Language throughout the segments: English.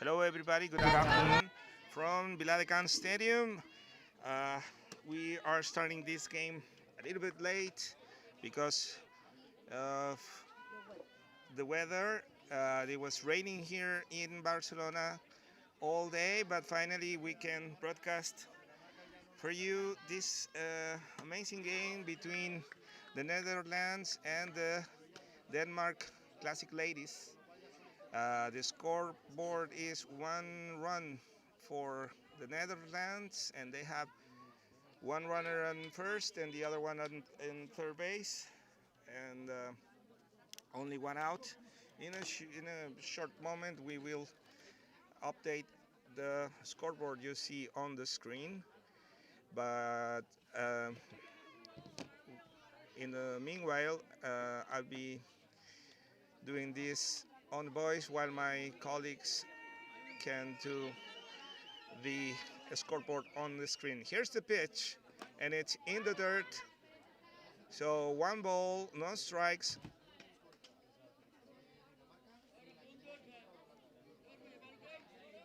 Hello, everybody. Good afternoon from Bilalikan Stadium. Uh, we are starting this game a little bit late because of the weather. It was raining here in Barcelona all day, but finally we can broadcast for you this amazing game between the Netherlands and the Denmark Classic Ladies. The scoreboard is 1 run for the Netherlands, and they have one runner on first and the other one in third base, and only one out. In a short moment, we will update the scoreboard you see on the screen. But in the meanwhile, I'll be doing this on voice while my colleagues can do the scoreboard on the screen. Here's the pitch, and it's in the dirt. So 1 ball, no strikes.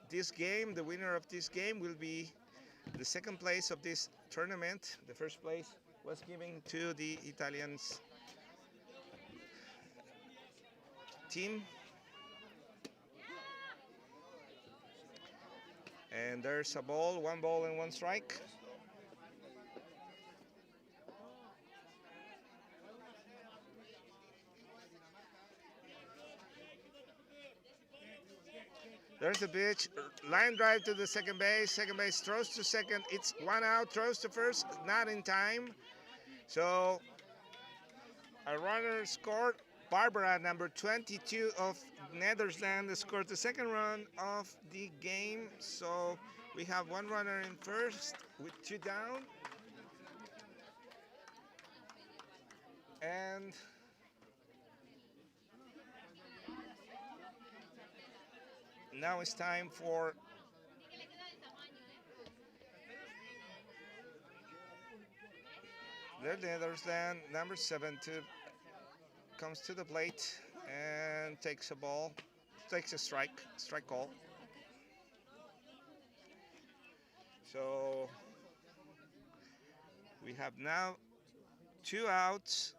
This game, the winner of this game will be the second place of this tournament. The first place was given to the Italians team. And there's a ball, 1 ball and 1 strike. There's the pitch, line drive to the second base. Second base throws to second. It's 1 out, throws to first, not in time. So a runner scored. Barbara, number 22 of Netherlands, scored the second run of the game. So we have one runner in first with 2 down. And now it's time for the Netherlands, number 7, comes to the plate and takes a strike call. So we have now 2 outs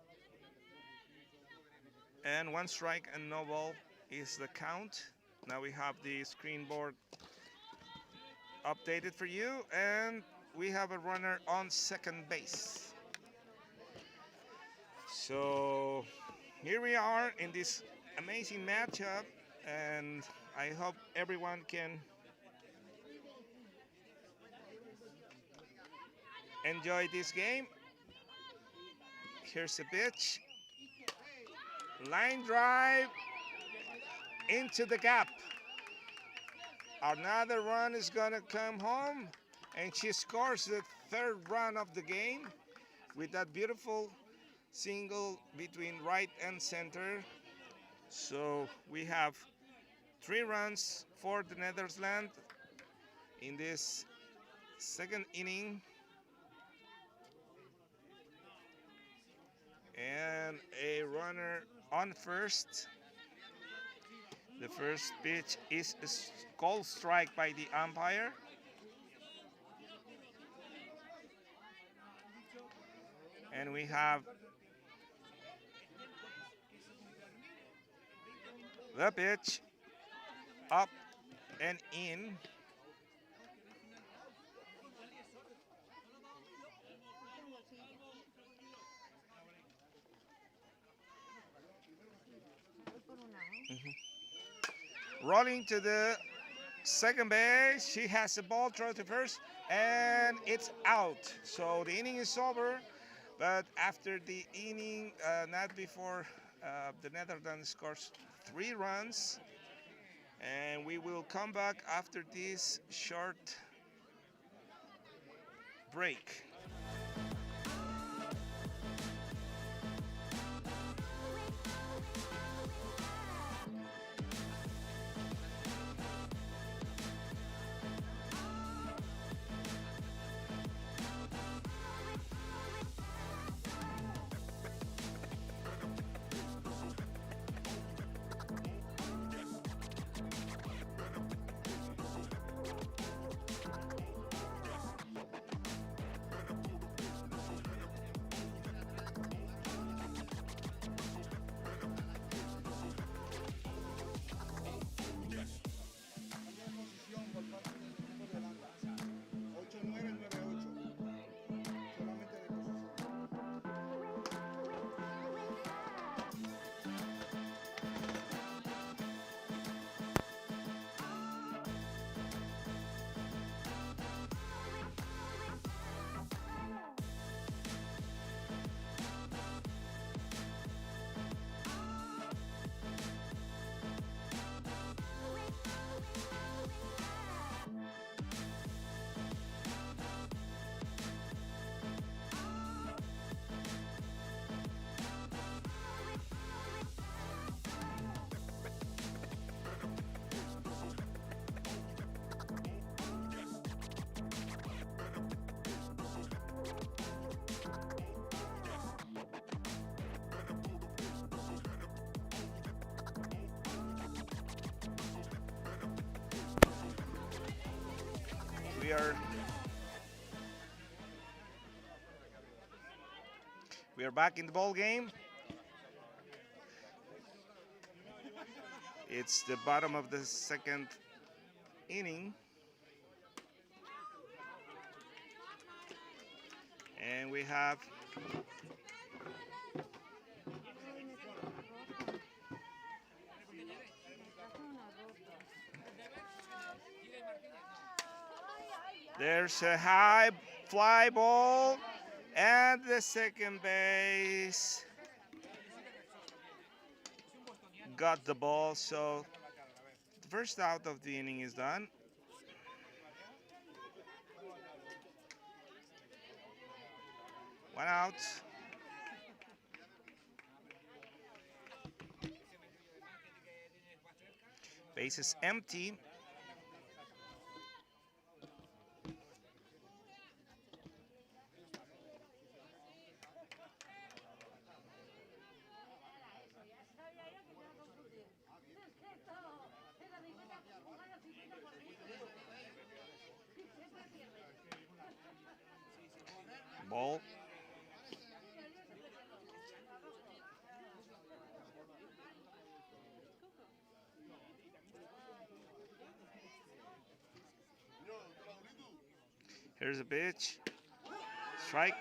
and 1 strike and no ball is the count. Now we have the screen board updated for you, and we have a runner on second base. So here we are in this amazing matchup, and I hope everyone can enjoy this game. Here's the pitch. Line drive into the gap. Another run is gonna come home, and she scores the third run of the game with that beautiful single between right and center. So we have 3 runs for the Netherlands in this second inning, and a runner on first. The first pitch is a called strike by the umpire. And we have the pitch up and in. Rolling to the second base. She has the ball, throw to first, and it's out. So the inning is over, but after the inning, not before the Netherlands scores 3 runs. And we will come back after this short break. We are back in the ball game. It's the bottom of the second inning. And we have there's a high fly ball and the second base got the ball, so the first out of the inning is done. One out. Base is empty. Ball. Here's a pitch. Strike.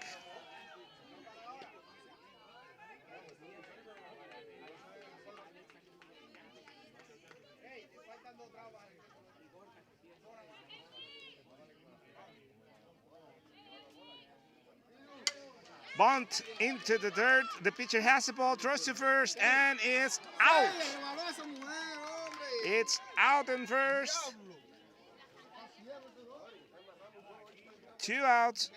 Bunt into the dirt. The pitcher has the ball, throws to first, and it's out. It's out in first. 2 outs.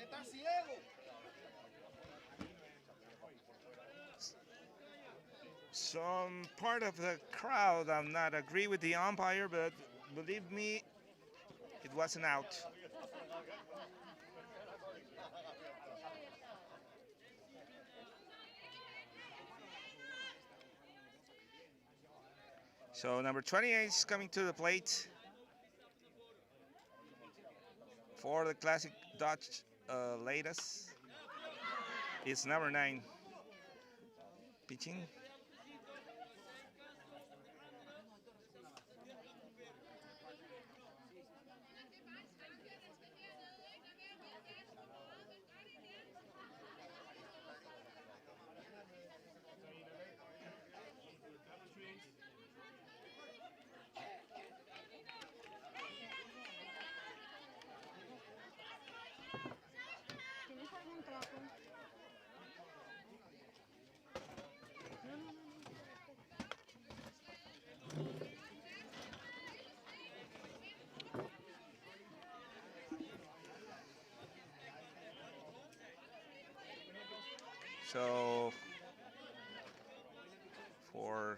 Some part of the crowd I'm not agree with the umpire, but believe me, it was an out. So number 28 is coming to the plate for the classic Dodge Latest. It's number 9 pitching. So for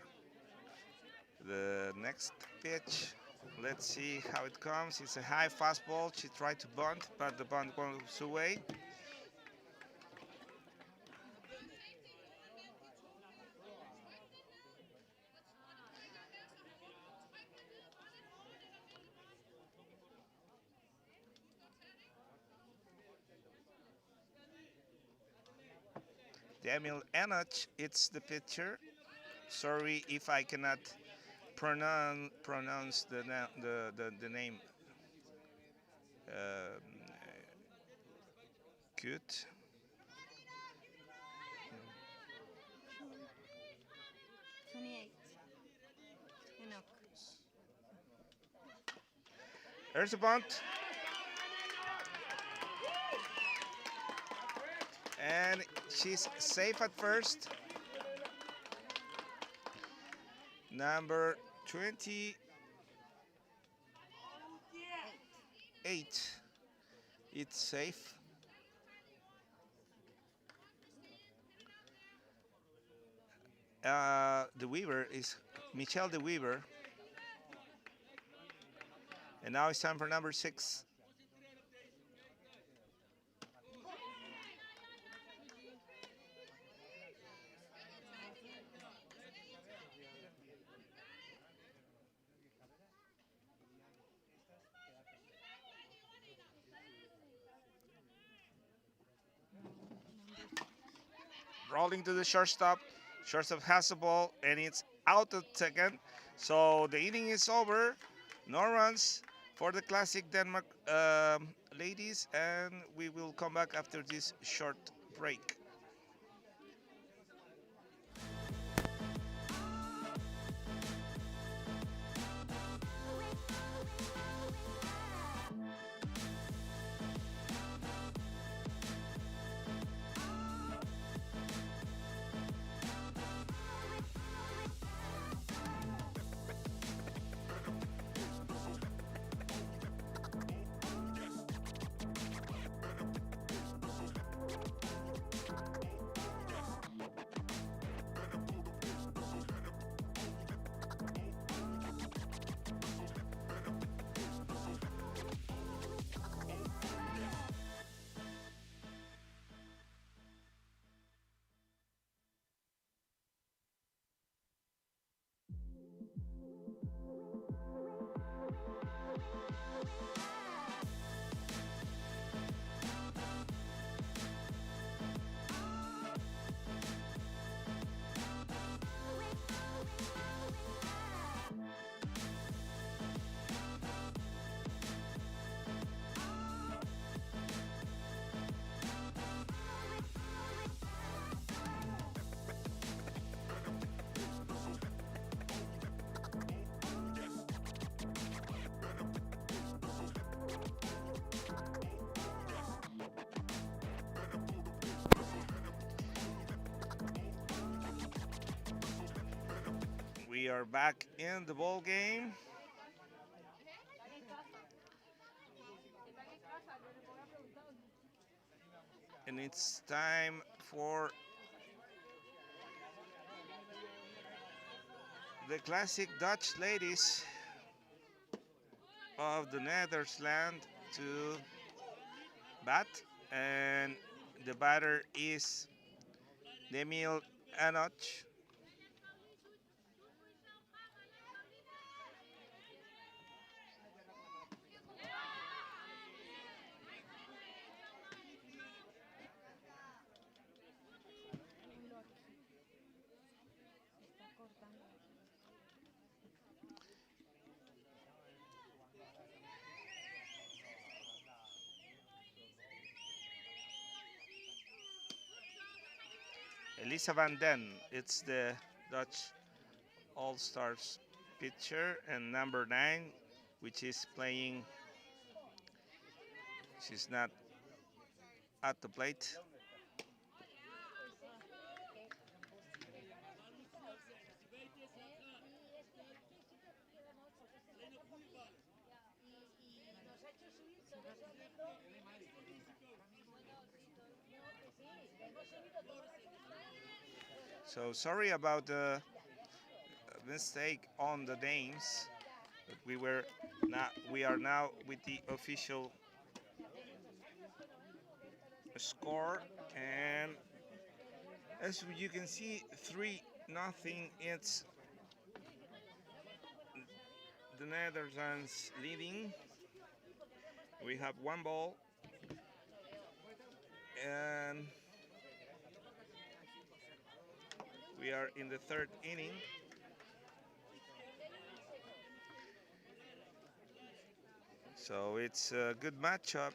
the next pitch, let's see how it comes. It's a high fastball. She tried to bunt, but the bunt goes away. Emil Enoch, it's the pitcher. Sorry if I cannot pronounce the name. Good. There's a bunt. And she's safe at first. Number 28. It's safe. The Weaver is Michelle the Weaver. And now it's time for number 6. rolling to the shortstop. Shortstop has the ball and it's out of second. So the inning is over. No runs for the classic Denmark ladies, and we will come back after this short break. We are back in the ball game, and it's time for the classic Dutch ladies of the Netherlands to bat, and the batter is Demil Anoch. Elisa van Den, it's the Dutch All-Stars pitcher, and number 9, which is playing, she's not at the plate. So sorry about the mistake on the names, but we are now with the official score, and as you can see, 3-0. It's the Netherlands leading. We have one ball, and we are in the third inning. So it's a good matchup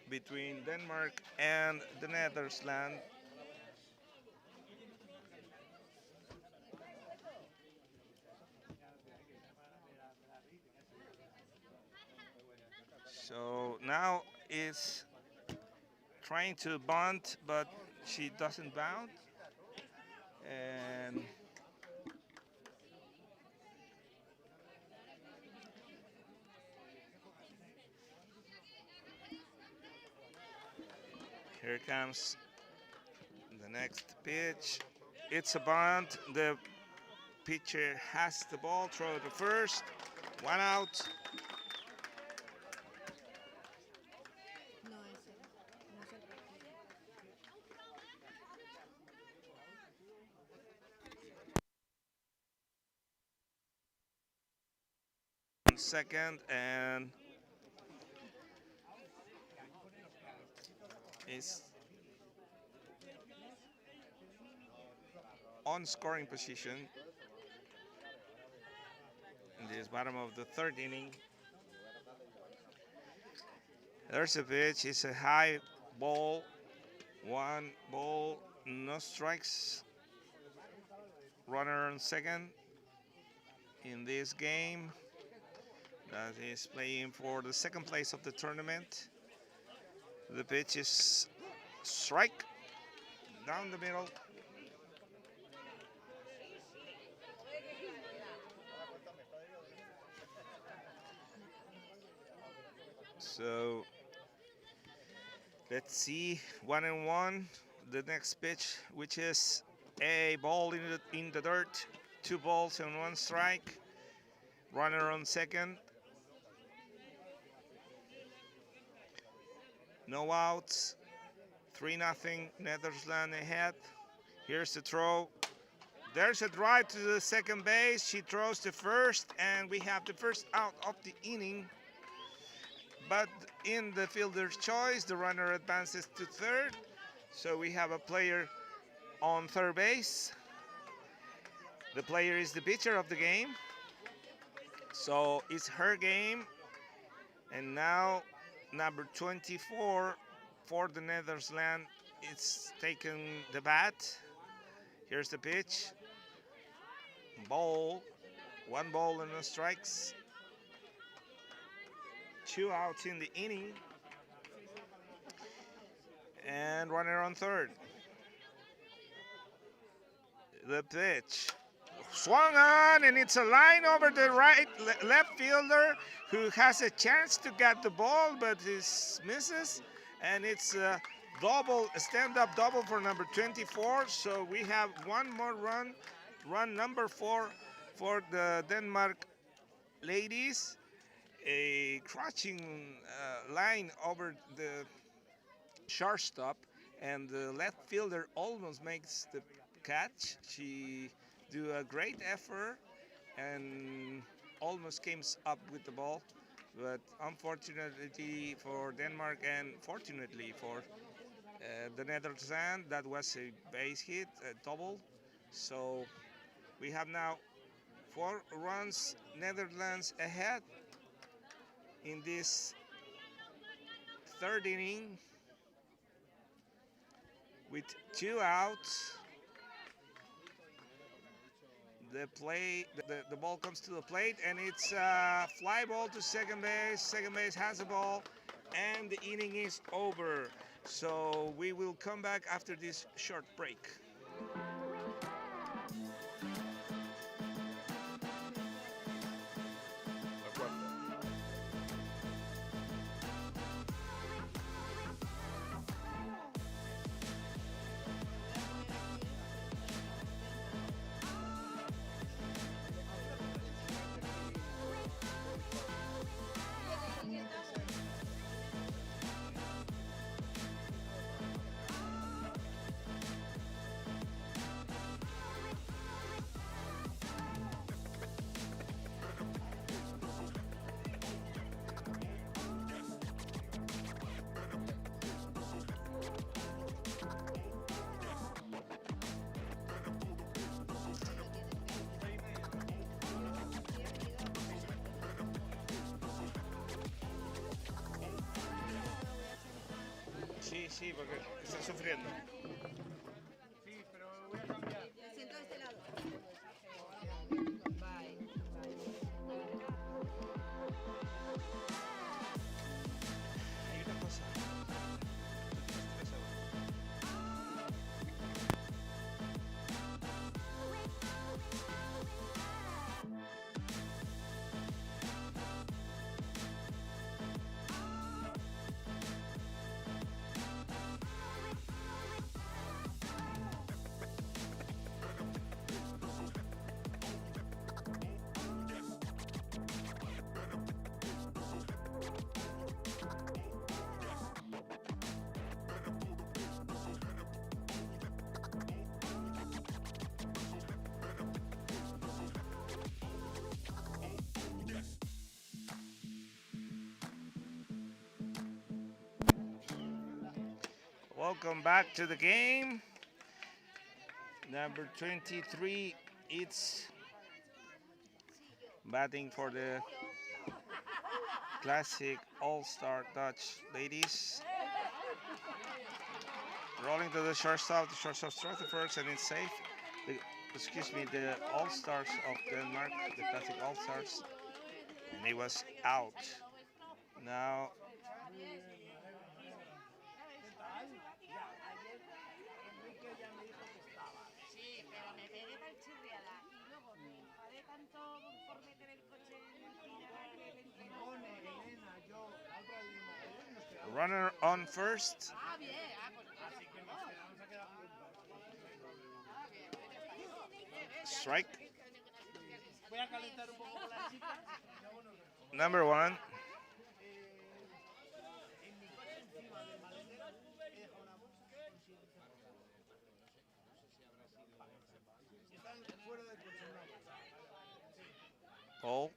between Denmark and the Netherlands. So now is trying to bunt, but she doesn't bounce. And here comes the next pitch. It's a bunt. The pitcher has the ball, throw to first, one out. Second, and is on scoring position in this bottom of the third inning. There's a pitch. It's a high ball. One ball, no strikes. Runner on second in this game that is playing for the second place of the tournament. The pitch is strike down the middle. So let's see, 1-1. The next pitch, which is a ball in the dirt, 2 balls and 1 strike. Runner on second. No outs. 3-0. Netherlands ahead. Here's the throw. There's a drive to the second base. She throws to first, and we have the first out of the inning. But in the fielder's choice, the runner advances to third. So we have a player on third base. The player is the pitcher of the game. So it's her game. And now number 24 for the Netherlands, it's taken the bat. Here's the pitch. Ball. 1 ball and no strikes. 2 outs in the inning. And runner on third. The pitch. Swung on, and it's a line over the left fielder who has a chance to get the ball, but misses. And it's a double, a stand-up double for number 24. So we have one more run number 4 for the Denmark ladies. A crouching line over the shortstop, and the left fielder almost makes the catch. She do a great effort and almost came up with the ball, but unfortunately for Denmark and fortunately for the Netherlands, that was a base hit, a double. So we have now 4 runs, Netherlands ahead in this third inning with 2 outs. The ball comes to the plate, and it's a fly ball to second base. Second base has the ball, and the inning is over. So we will come back after this short break. Sí, porque está sufriendo. Sí, pero voy a cambiar. Me siento de este lado. Bye. Hay una cosa. Welcome back to the game. Number 23, it's batting for the classic All-Star Dutch ladies. Rolling to the shortstop. The shortstop strikes the first and it's safe. The, excuse me, the All-Stars of Denmark, the classic All-Stars, and it was out. Now runner on first. Strike. Number one. Ball.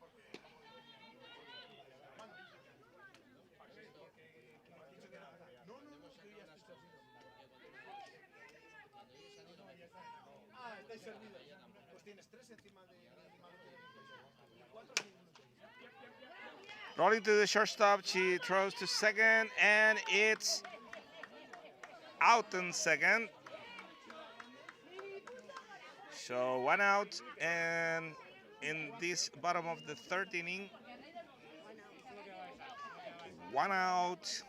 Rolling to the shortstop, she throws to second, and it's out in second. So one out, and in this bottom of the third inning, one out.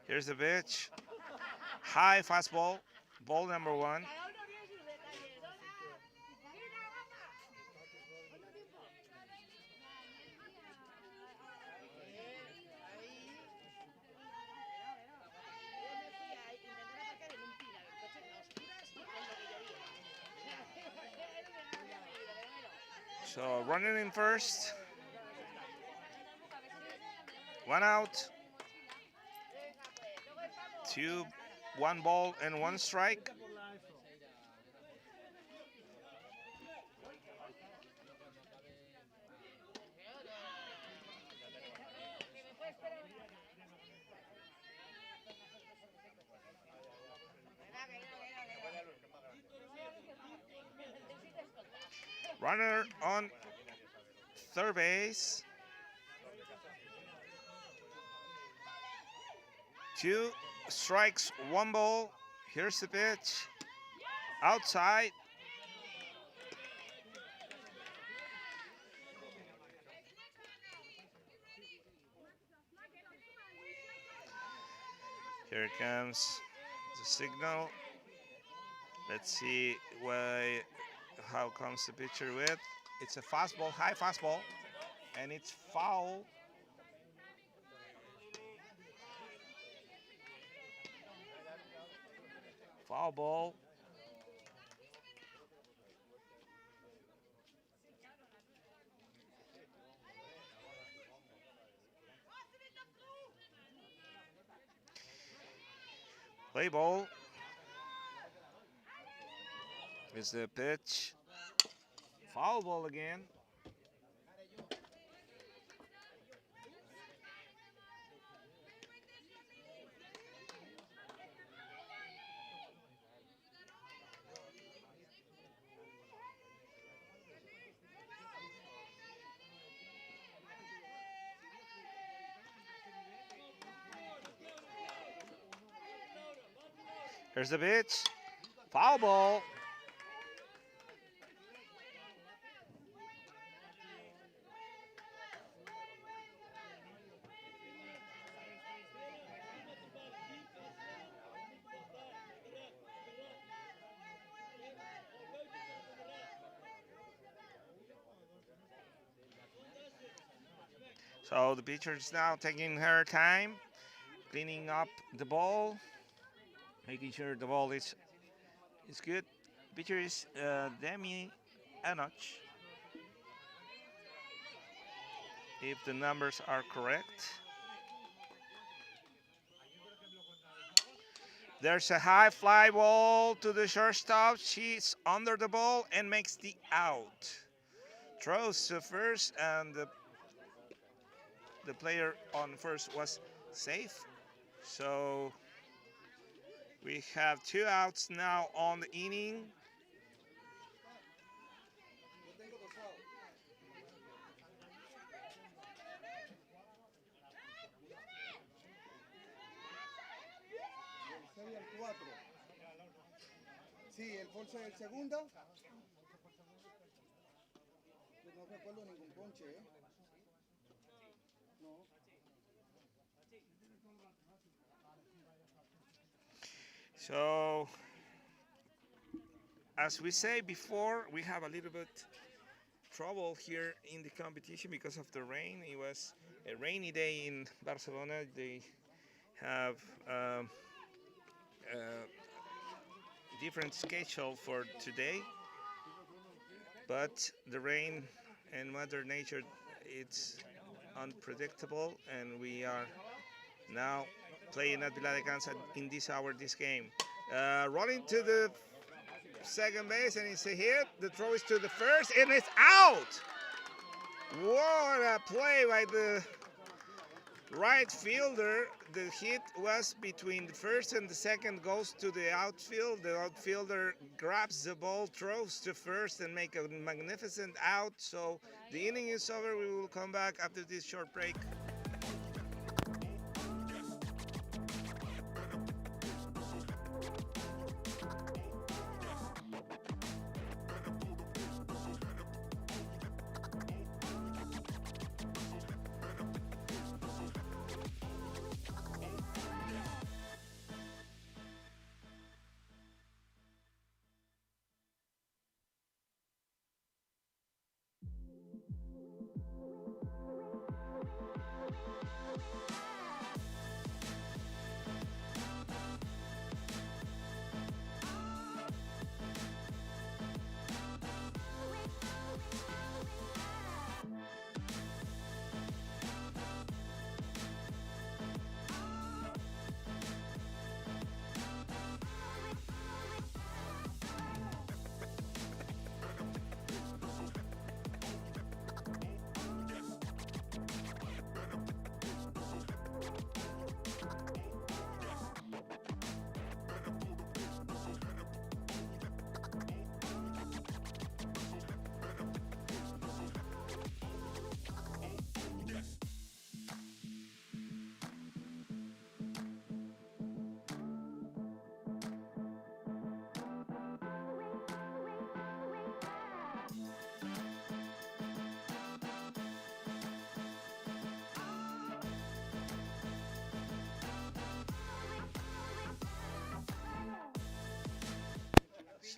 Here's the pitch. High fastball. Ball number one. So running in first. One out. One ball and one strike. Runner on third base. 2 strikes, 1 ball. Here's the pitch. Outside. Here comes the signal. Let's see how comes the pitcher with. It's a fastball, high fastball, and it's foul. Foul ball. Play ball. Is the pitch. Foul ball again. Here's the pitch. Foul ball. So the pitcher is now taking her time, cleaning up the ball, making sure the ball is good. Pitcher is Demi Anoch. If the numbers are correct. There's a high fly ball to the shortstop. She's under the ball and makes the out. Throws to first, and the player on first was safe. So we have 2 outs now on the inning. Sí, el ponche del segunda. No recuerdo ningún ponche, ¿eh? No. So, as we say before, we have a little bit trouble here in the competition because of the rain. It was a rainy day in Barcelona. They have a different schedule for today, but the rain and Mother Nature, it's unpredictable, and we are now playing at Vila de Cansa in this hour, this game. Running to the second base, and it's a hit. The throw is to the first, and it's out. What a play by the right fielder. The hit was between the first and the second, goes to the outfield. The outfielder grabs the ball, throws to first, and make a magnificent out. So the inning is over. We will come back after this short break.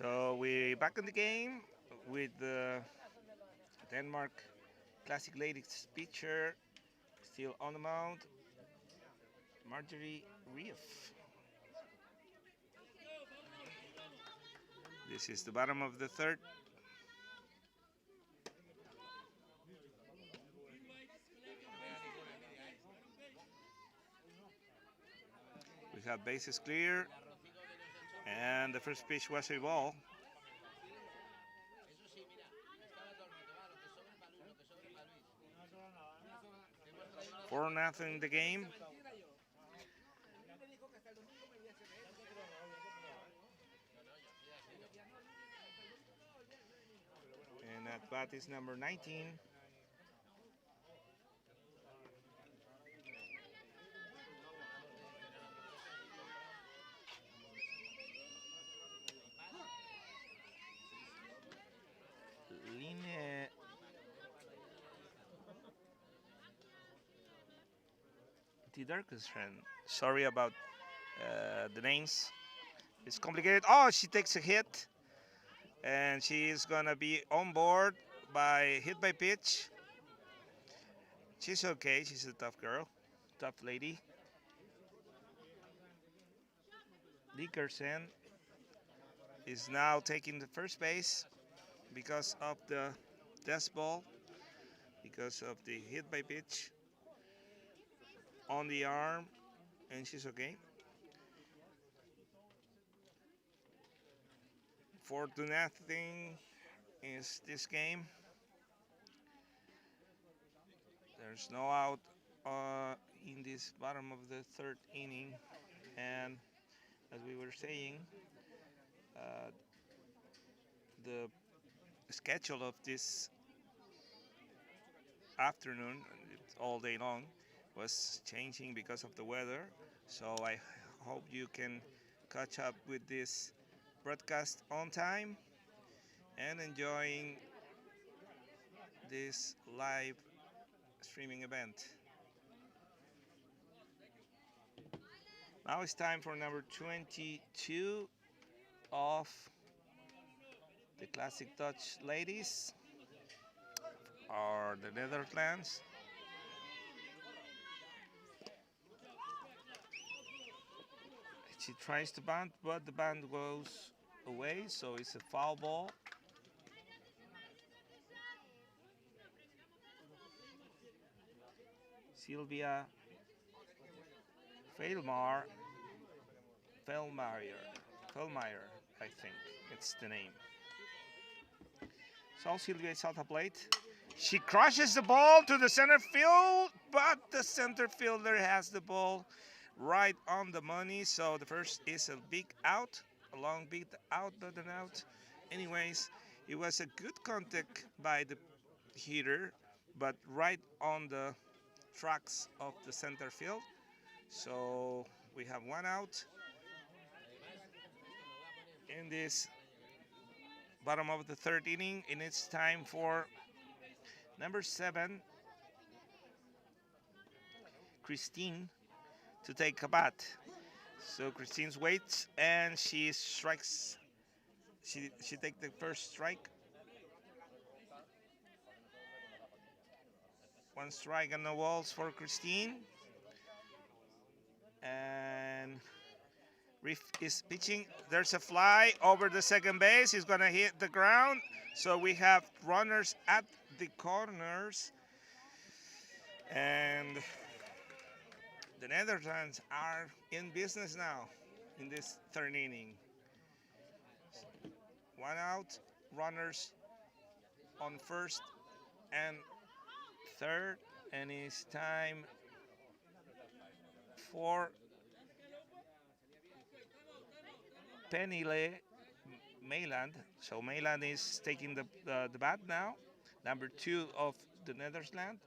So we're back in the game with the Denmark Classic Ladies pitcher still on the mound, Marjorie Reef. This is the bottom of the third. We have bases clear, and the first pitch was a ball. 4-0 the game. And at bat is number 19. Line Tidarkusren. Sorry about the names. It's complicated. Oh, she takes a hit, and she is gonna be on board by hit by pitch. She's okay. She's a tough girl, tough lady. Dickerson is now taking the first base because of the death ball, because of the hit by pitch on the arm, and she's okay. 4-0 is this game. There's no out in this bottom of the third inning, and as we were saying, uh, the schedule of this afternoon, all day long, was changing because of the weather. So I hope you can catch up with this broadcast on time and enjoying this live streaming event. Now it's time for number 22 of the Classic Dutch ladies, or the Netherlands. She tries to bunt, but the bunt goes away, so it's a foul ball. Sylvia Feilmar, Feilmeyer, I think it's the name. So Sylvia is at the plate. She crushes the ball to the center field, but the center fielder has the ball right on the money. So the first is a big out, a long big out, but an out. Anyways, it was a good contact by the hitter, but right on the tracks of the center field. So we have one out in this bottom of the third inning, and it's time for number 7, Christine, to take a bat. So Christine waits and she strikes. She takes the first strike. One strike and no balls for Christine. And Reef is pitching. There's a fly over the second base. He's going to hit the ground. So we have runners at the corners. And the Netherlands are in business now in this third inning. One out, runners on first and third, and it's time for Pernille Meiland. So Meiland is taking the bat now, number 2 of the Netherlands.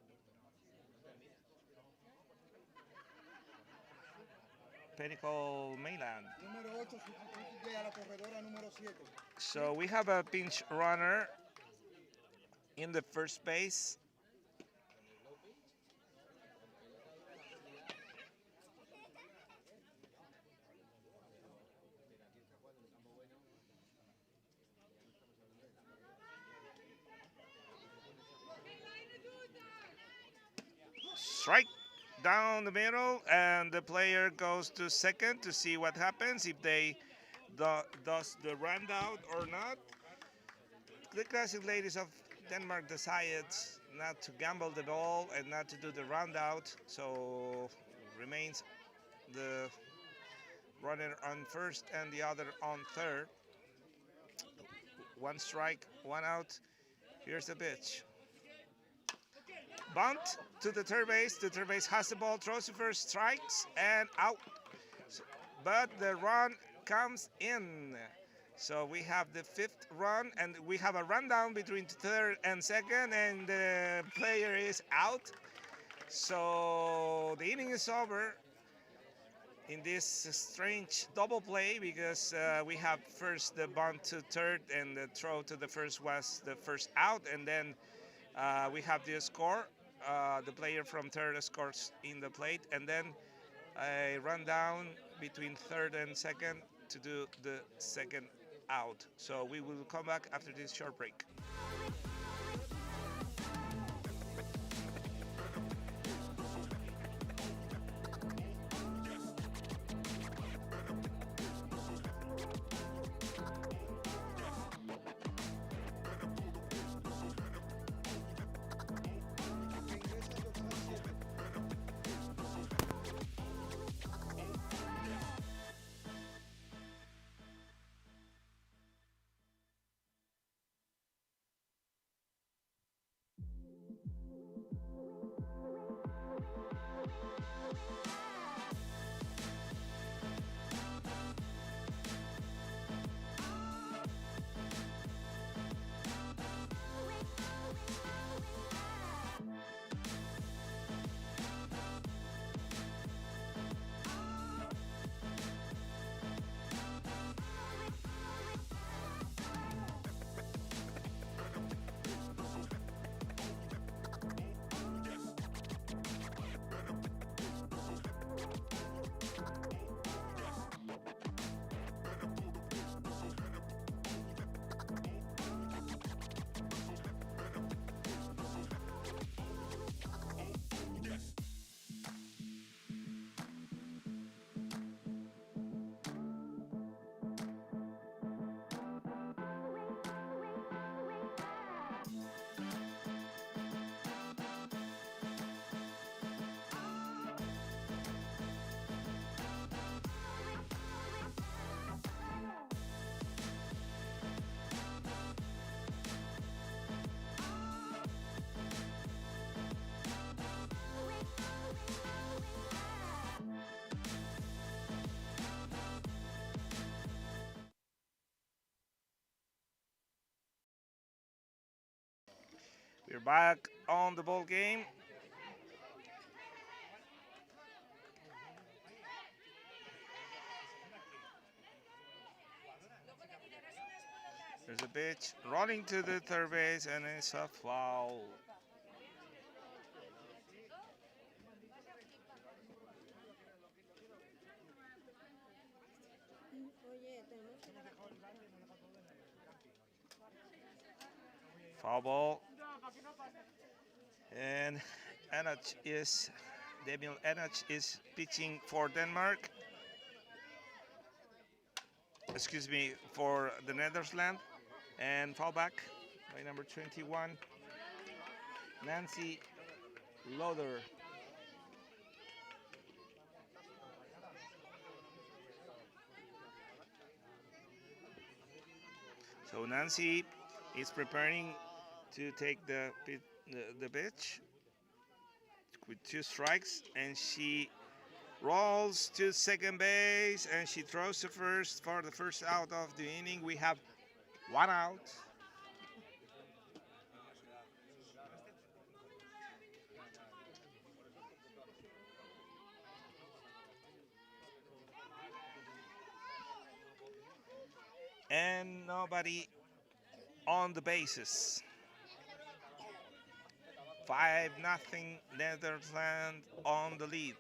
Penicle Meiland. Número 8 sustituye a la corredora número 7. So we have a pinch runner in the first base. Strike down the middle, and the player goes to second to see what happens, if they does the run out or not. The Classic ladies of Denmark decided not to gamble at all and not to do the round out, so remains the runner on first and the other on third. One strike, one out. Here's the pitch. Bunt to the third base. The third base has the ball, throws the first, strikes, and out. But the run comes in. So we have the 5th run, and we have a rundown between third and second, and the player is out. So the inning is over in this strange double play, because we have first the bunt to third and the throw to the first was the first out, and then we have the score. The player from third scores in the plate, and then a rundown between third and second to do the second out. So we will come back after this short break. We're back on the ball game. There's a pitch running to the third base, and it's a foul. Foul ball. And Daniel Enach is pitching for Denmark. Excuse me, for the Netherlands. And foul back by number 21, Nancy Loader. So Nancy is preparing to take the pitch with 2 strikes, and she rolls to second base, and she throws to first for the first out of the inning. We have 1 out. And nobody on the bases. 5-0 Netherlands on the lead.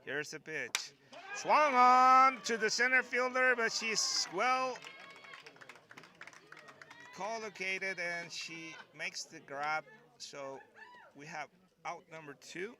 Here's the pitch. Swung on to the center fielder, but she's well collocated and she makes the grab. So we have out number 2.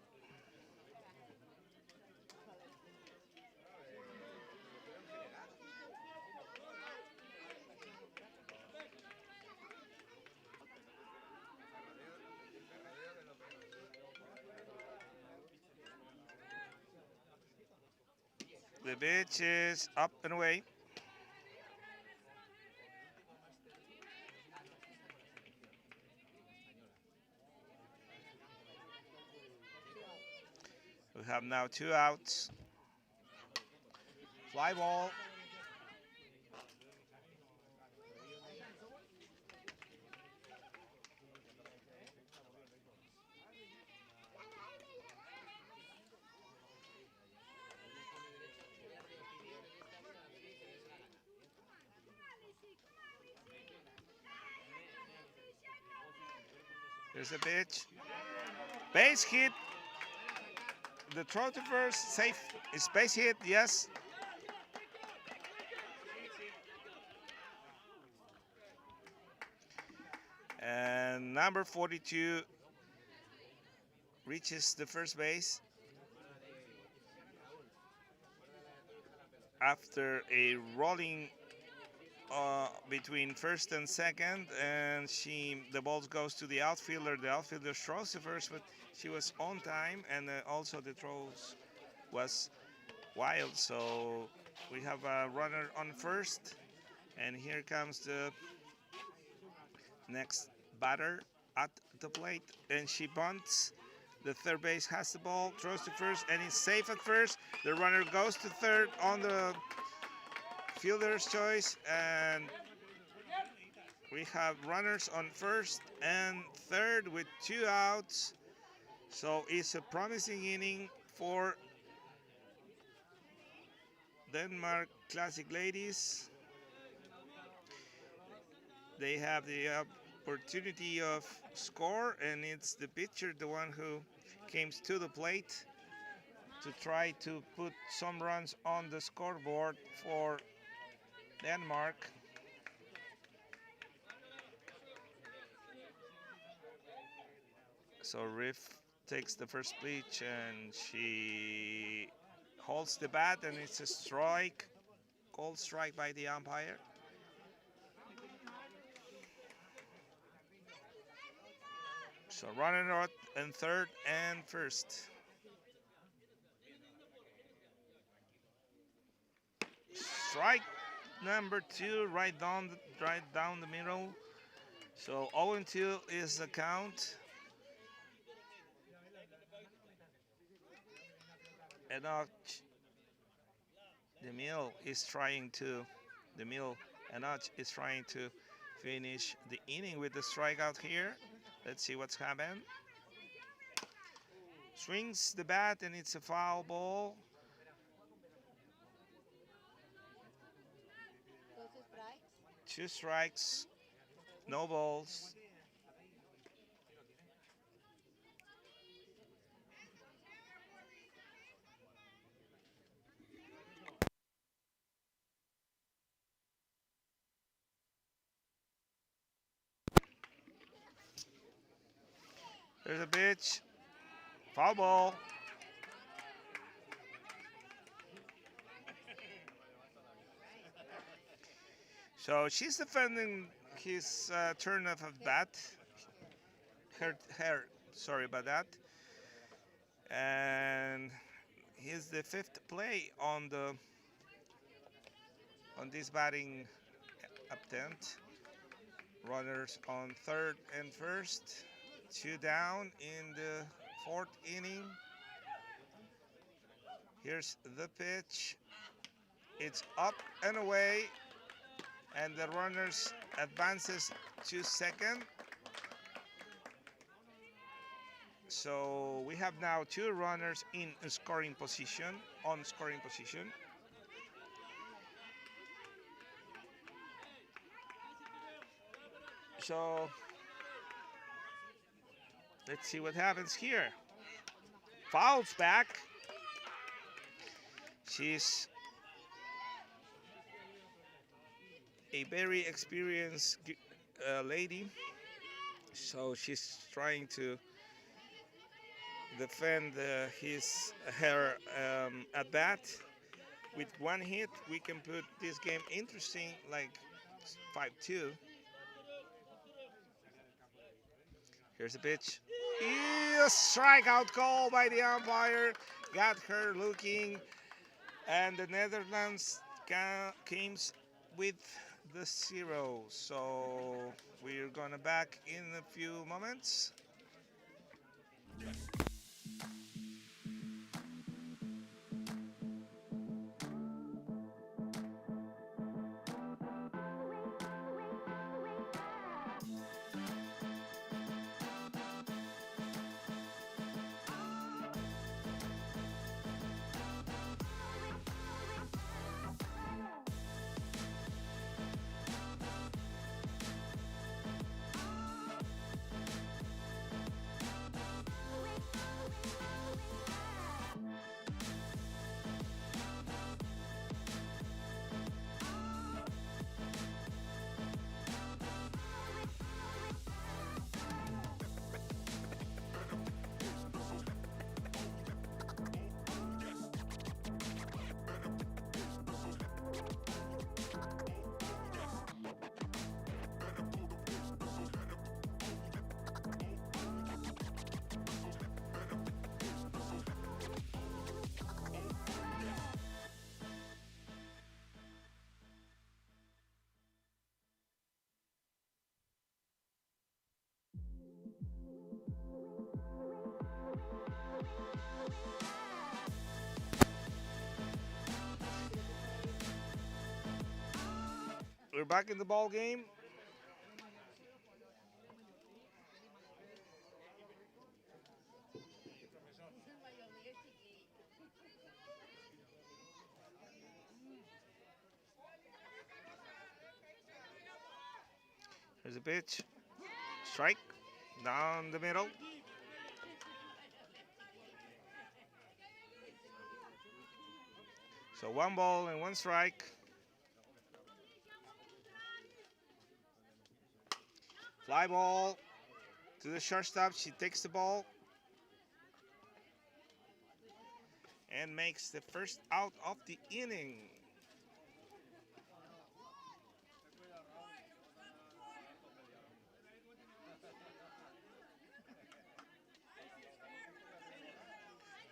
The pitch is up and away. We have now 2 outs. Fly ball. There's a pitch. Base hit. The throw to first, safe. It's base hit, yes. And number 42 reaches the first base after a rolling between first and second, and the ball goes to the outfielder. The outfielder throws to first, but she was on time, and also the throws was wild. So we have a runner on first, and here comes the next batter at the plate, and she bunts. The third base has the ball, throws to first, and is safe at first. The runner goes to third on the fielder's choice, and we have runners on first and third with 2 outs. So it's a promising inning for Denmark Classic ladies. They have the opportunity of score, and it's the pitcher, the one who came to the plate to try to put some runs on the scoreboard for Denmark. So Riff takes the first pitch, and she holds the bat, and it's a strike, called strike by the umpire. So running out in third and first. Strike number 2, right down the middle. So 0-2 is the count. Enoch Enoch is trying to finish the inning with the strikeout here. Let's see what's happened. Swings the bat and it's a foul ball. Two strikes, no balls. There's a pitch, foul ball. So she's defending his turn of a bat. Sorry about that. And he's the fifth play on this batting attempt. Runners on third and first, two down in the fourth inning. Here's the pitch. It's up and away, and the runners advances to second. So we have now two runners in scoring position, on scoring position. So let's see what happens here. Fouls back. She's a very experienced lady, so she's trying to defend her at bat. With one hit, we can put this game interesting, like 5-2. Here's the pitch. A strikeout call by the umpire. Got her looking, and the Netherlands came with the zero. So we're gonna back in a few moments. We're back in the ball game. Here's a pitch. Strike down the middle. So one ball and one strike. Fly ball to the shortstop. She takes the ball and makes the first out of the inning.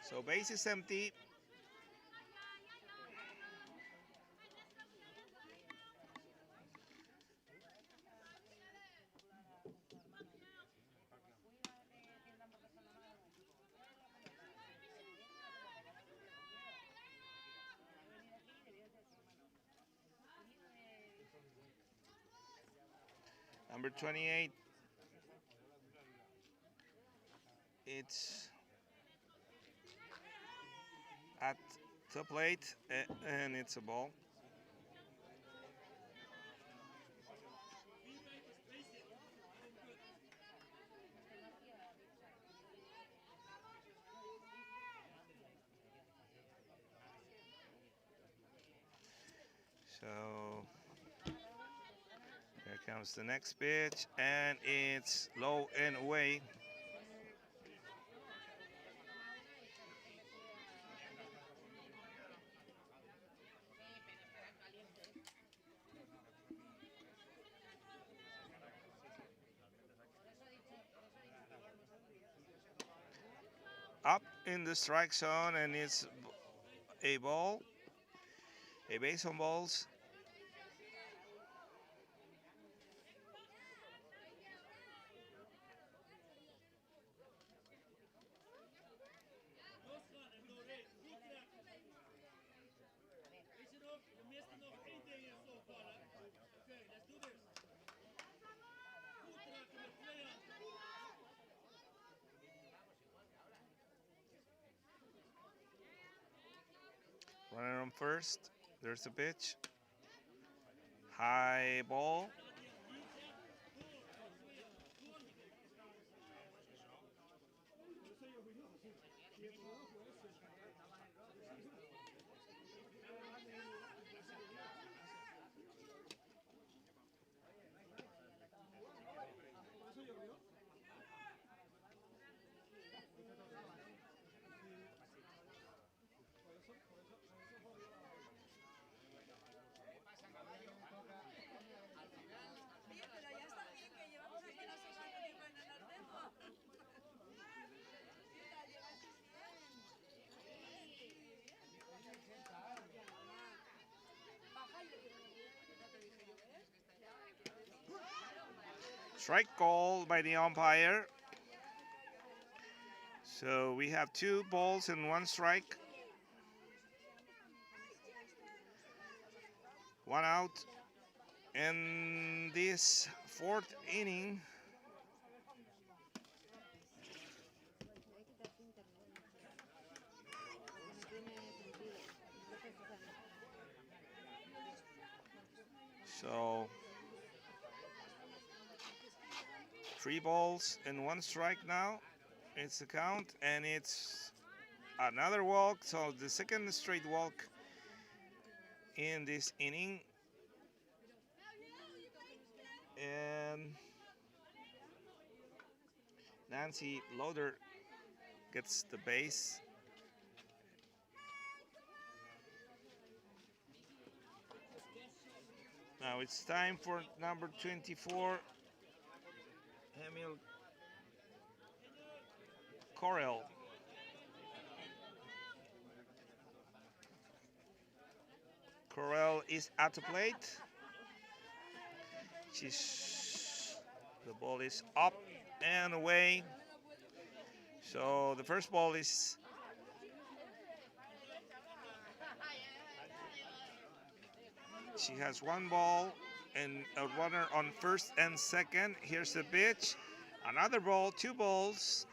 So base is empty. Number 28, it's at the plate and it's a ball. So here comes the next pitch, and it's low and away. Up in the strike zone, and it's a ball, a base on balls. Runner on first. There's the pitch. High ball. Strike call by the umpire. So we have 2 balls and 1 strike. 1 out. In this 4th inning, so 3 balls and 1 strike now. It's the count, and it's another walk. So the second straight walk in this inning. And Nancy Loader gets the base. Now it's time for number 24, Emil Correll. Correll is at the plate. The ball is up and away. So the first ball is she has 1 ball and a runner on first and second. Here's the pitch. Another ball, 2 balls.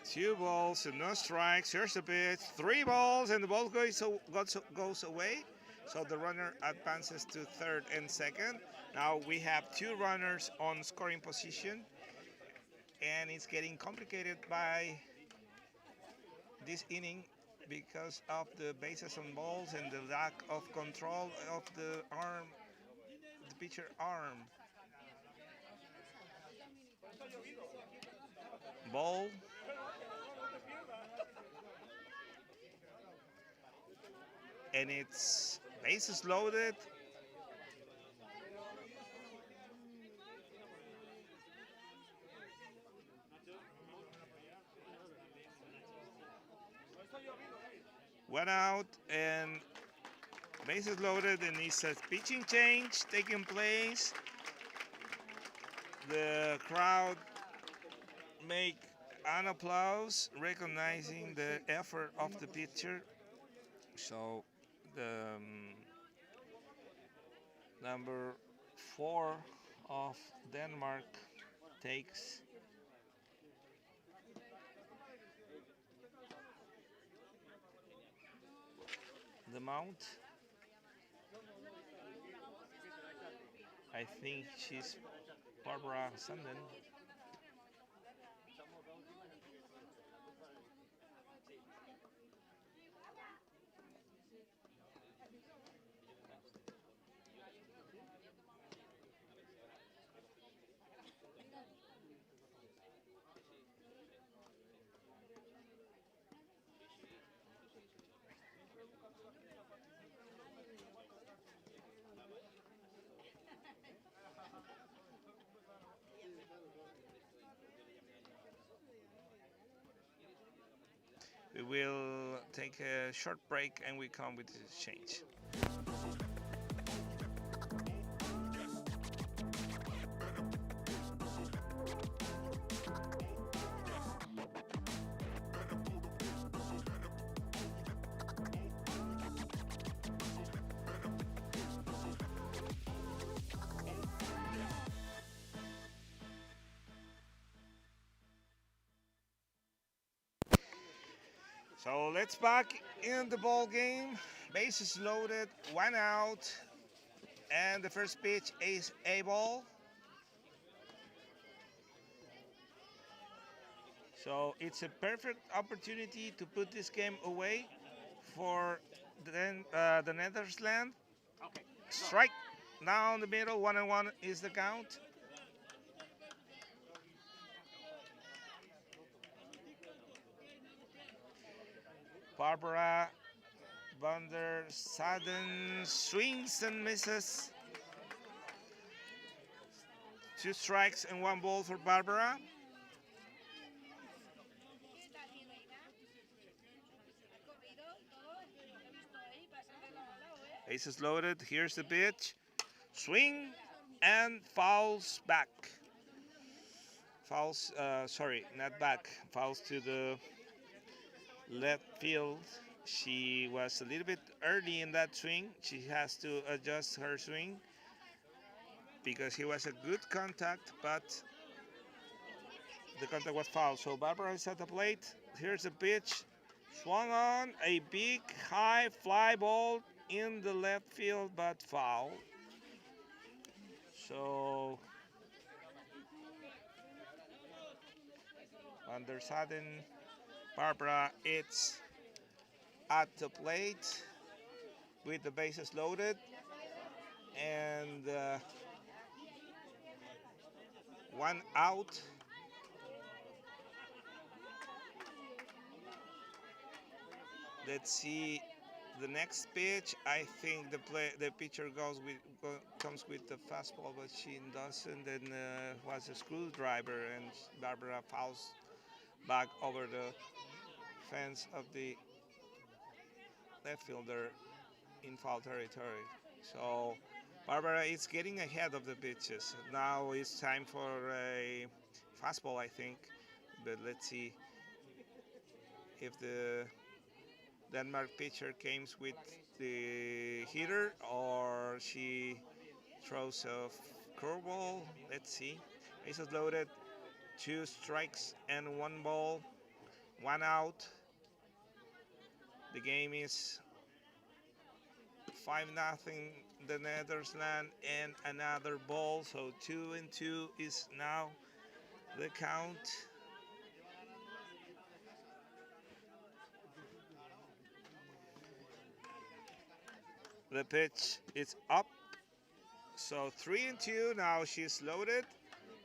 Two balls and no strikes. Here's the pitch. 3 balls and the ball goes away. So the runner advances to third and second. Now we have 2 runners on scoring position. And it's getting complicated by this inning because of the bases on balls and the lack of control of the arm, the pitcher arm. Ball. And it's bases loaded. One out and bases loaded, and it's a pitching change taking place. The crowd make an applause recognizing the effort of the pitcher. So The number 4 of Denmark takes the mount. I think she's Barbara Sanden. We will take a short break and we come with the change. So let's back in the ball game. Bases loaded, 1 out, and the first pitch is a ball. So it's a perfect opportunity to put this game away for the Netherlands. Strike down the middle, 1-1 is the count. Barbara van der Saaden swings and misses. 2 strikes and 1 ball for Barbara. Bases loaded. Here's the pitch. Swing and fouls back. Fouls, sorry, not back. Fouls to the left field. She was a little bit early in that swing. She has to adjust her swing because he was a good contact, but the contact was foul. So Barbara is at the plate. Here's the pitch. Swung on a big high fly ball in the left field, but foul. So van der Saaden, Barbara, it's at the plate with the bases loaded and 1 out. Let's see the next pitch. I think the pitcher comes with the fastball, but she doesn't. And was a screwdriver, and Barbara fouls back over the fence of the left fielder in foul territory. So Barbara is getting ahead of the pitches. Now it's time for a fastball, I think. But let's see if the Denmark pitcher comes with the hitter or she throws a curveball. Let's see. Bases loaded, 2 strikes and 1 ball, 1 out. The game is 5-0 the Netherlands and another ball. So 2-2 is now the count. The pitch is up. So 3-2. Now she's loaded.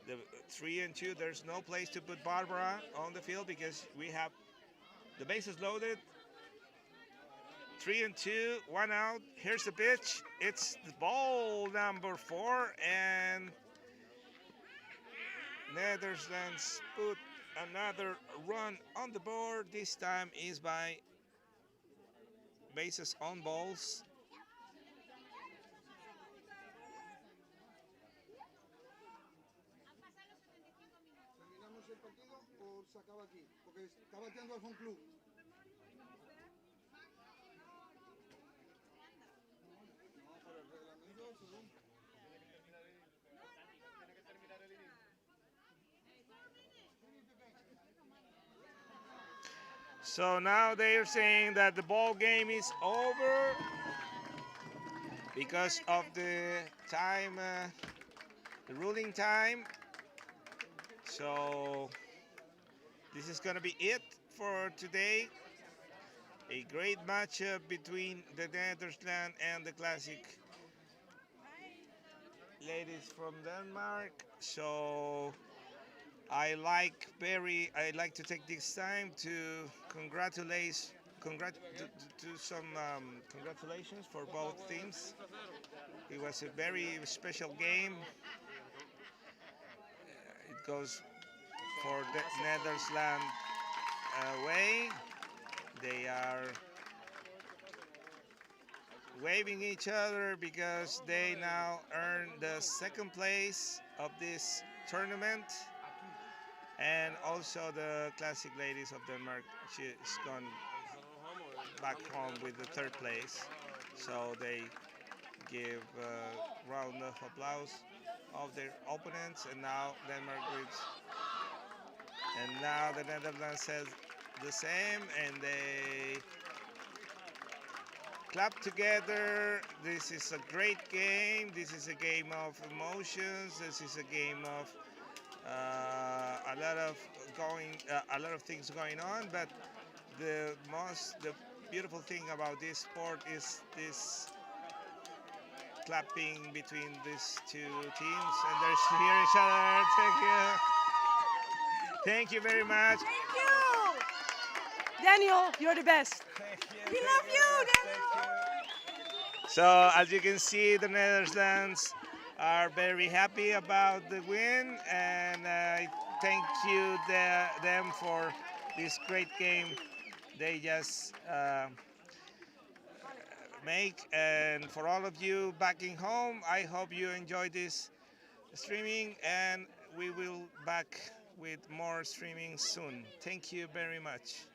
The 3-2. There's no place to put Barbara on the field because we have the bases loaded. 3-2, 1 out. Here's the pitch. It's the ball number 4, and Netherlands put another run on the board. This time is by bases on balls. ¿Terminamos el partido o se acaba aquí? Porque está bateando al home club. So now they're saying that the ball game is over because of the time, the ruling time. So this is going to be it for today. A great matchup between the Netherlands and the classic ladies from Denmark. So I like to take this time to congratulate to some congratulations for both teams. It was a very special game. It goes for the Netherlands way. They are waving each other because they now earn the second place of this tournament. And also the classic ladies of Denmark, she's gone back home with the third place. So they give a round of applause of their opponents, and now Denmark wins. And now the Netherlands says the same, and they clap together. This is a great game. This is a game of emotions. This is a game of a lot of things going on. But the beautiful thing about this sport is this clapping between these two teams, and they're cheering each other. Thank you. Thank you very much. Thank you! Daniel, you're the best. Thank you. We love you, Daniel! So as you can see, the Netherlands are very happy about the win, and I thank you them for this great game they just make. And for all of you backing home, I hope you enjoy this streaming, and we will back with more streaming soon. Thank you very much.